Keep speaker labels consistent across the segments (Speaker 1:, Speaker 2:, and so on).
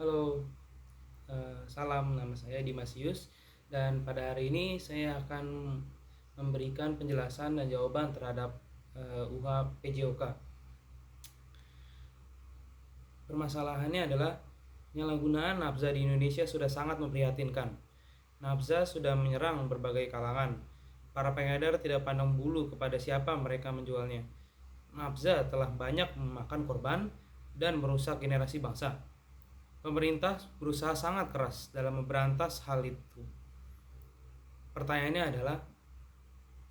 Speaker 1: Halo, salam. Nama saya Dimasius, dan pada hari ini saya akan memberikan penjelasan dan jawaban terhadap UH PJOK. Permasalahannya adalah penyalahgunaan nafza di Indonesia sudah sangat memprihatinkan. Nafza sudah menyerang berbagai kalangan. Para pengedar tidak pandang bulu kepada siapa mereka menjualnya. Nafza telah banyak memakan korban dan merusak generasi bangsa. Pemerintah berusaha sangat keras dalam memberantas hal itu. Pertanyaannya adalah,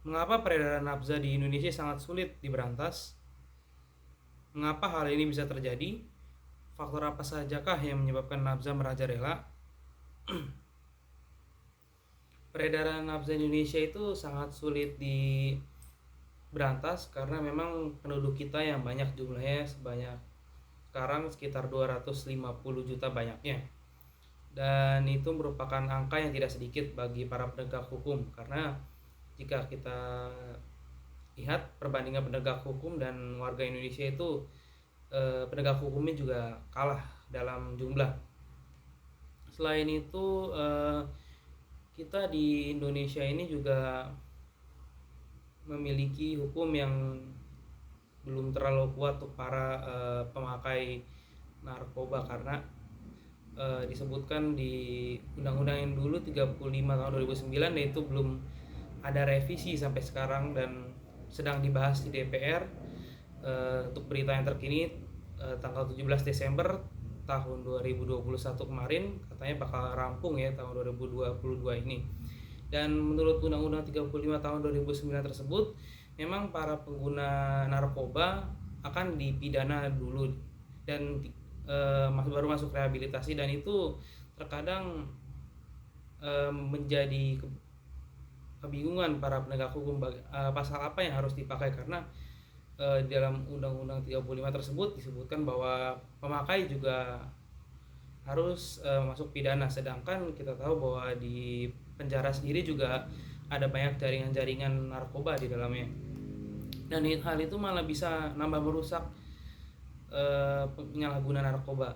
Speaker 1: mengapa peredaran nafza di Indonesia sangat sulit diberantas? Mengapa hal ini bisa terjadi? Faktor apa sajakah yang menyebabkan nafza merajalela? Peredaran nafza Indonesia itu sangat sulit diberantas karena memang penduduk kita yang banyak jumlahnya, sebanyak sekarang sekitar 250 juta banyaknya. Dan itu merupakan angka yang tidak sedikit bagi para penegak hukum, karena jika kita lihat perbandingan penegak hukum dan warga Indonesia itu, penegak hukumnya juga kalah dalam jumlah. Selain itu, kita di Indonesia ini juga memiliki hukum yang belum terlalu kuat untuk para pemakai narkoba, karena disebutkan di undang-undang yang dulu 35 tahun 2009, yaitu belum ada revisi sampai sekarang dan sedang dibahas di DPR. Untuk berita yang terkini, tanggal 17 Desember tahun 2021 kemarin katanya bakal rampung ya tahun 2022 ini. Dan menurut Undang-Undang 35 tahun 2009 tersebut, memang para pengguna narkoba akan dipidana dulu dan baru masuk rehabilitasi, dan itu terkadang menjadi kebingungan para penegak hukum pasal apa yang harus dipakai, karena dalam Undang-Undang 35 tersebut disebutkan bahwa pemakai juga harus masuk pidana, sedangkan kita tahu bahwa di penjara sendiri juga ada banyak jaringan-jaringan narkoba di dalamnya, dan hal itu malah bisa nambah merusak penyalahguna narkoba.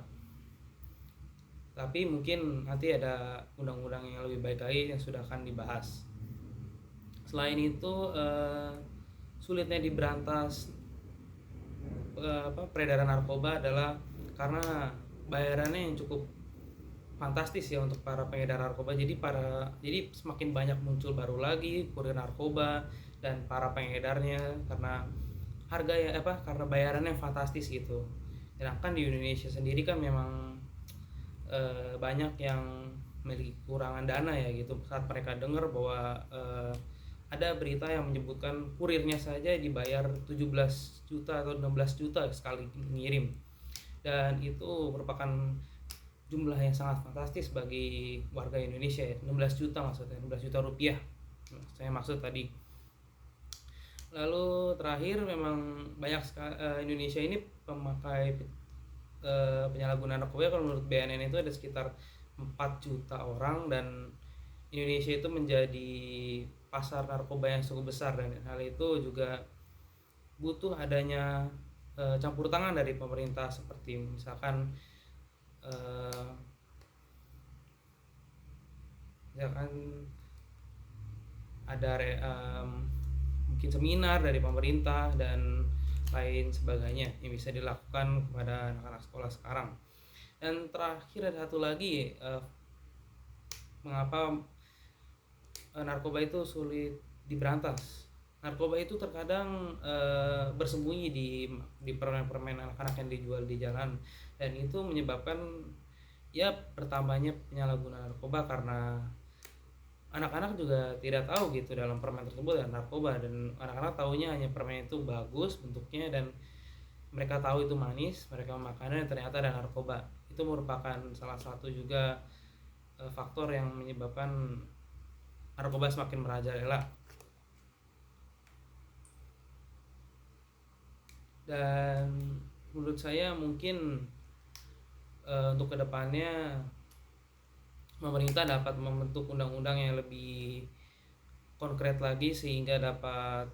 Speaker 1: Tapi mungkin nanti ada undang-undang yang lebih baik lagi yang sudah akan dibahas. Selain itu, sulitnya diberantas peredaran narkoba adalah karena bayarannya yang cukup fantastis ya untuk para pengedar narkoba. Jadi semakin banyak muncul baru lagi kurir narkoba dan para pengedarnya, karena karena bayarannya fantastis gitu. Sedangkan di Indonesia sendiri kan memang banyak yang memiliki kekurangan dana ya gitu. Saat mereka dengar bahwa ada berita yang menyebutkan kurirnya saja dibayar 17 juta atau 16 juta sekali mengirim, dan itu merupakan jumlah yang sangat fantastis bagi warga Indonesia ya. 16 juta maksudnya, 16 juta rupiah saya maksud tadi. Lalu terakhir, memang banyak sekali Indonesia ini pemakai penyalahgunaan narkoba. Kalau menurut BNN itu ada sekitar 4 juta orang, dan Indonesia itu menjadi pasar narkoba yang cukup besar, dan hal itu juga butuh adanya campur tangan dari pemerintah, seperti misalkan eh, ada mungkin seminar dari pemerintah dan lain sebagainya yang bisa dilakukan kepada anak-anak sekolah sekarang. Dan terakhir ada satu lagi, mengapa narkoba itu sulit diberantas. Narkoba itu terkadang bersembunyi di permen-permen anak-anak yang dijual di jalan, dan itu menyebabkan ya bertambahnya penyalahgunaan narkoba, karena anak-anak juga tidak tahu gitu dalam permen tersebut ada narkoba, dan anak-anak tahunya hanya permen itu bagus bentuknya dan mereka tahu itu manis, mereka memakannya dan ternyata ada narkoba. Itu merupakan salah satu juga faktor yang menyebabkan narkoba semakin merajalela. Dan menurut saya mungkin untuk kedepannya pemerintah dapat membentuk undang-undang yang lebih konkret lagi, sehingga dapat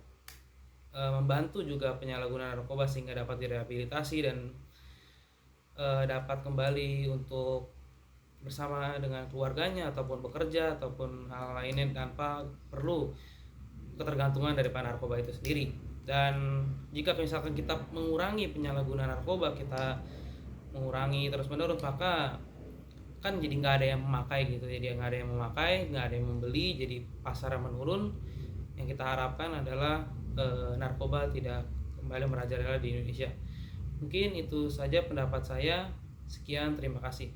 Speaker 1: membantu juga penyalahgunaan narkoba sehingga dapat direhabilitasi dan dapat kembali untuk bersama dengan keluarganya ataupun bekerja ataupun hal lainnya tanpa perlu ketergantungan daripada narkoba itu sendiri. Dan jika misalkan kita mengurangi penyalahgunaan narkoba, kita mengurangi terus menerus, maka kan jadi nggak ada yang memakai gitu, jadi nggak ada yang memakai, nggak ada yang membeli, jadi pasarnya menurun. Yang kita harapkan adalah narkoba tidak kembali merajalela di Indonesia. Mungkin itu saja pendapat saya. Sekian, terima kasih.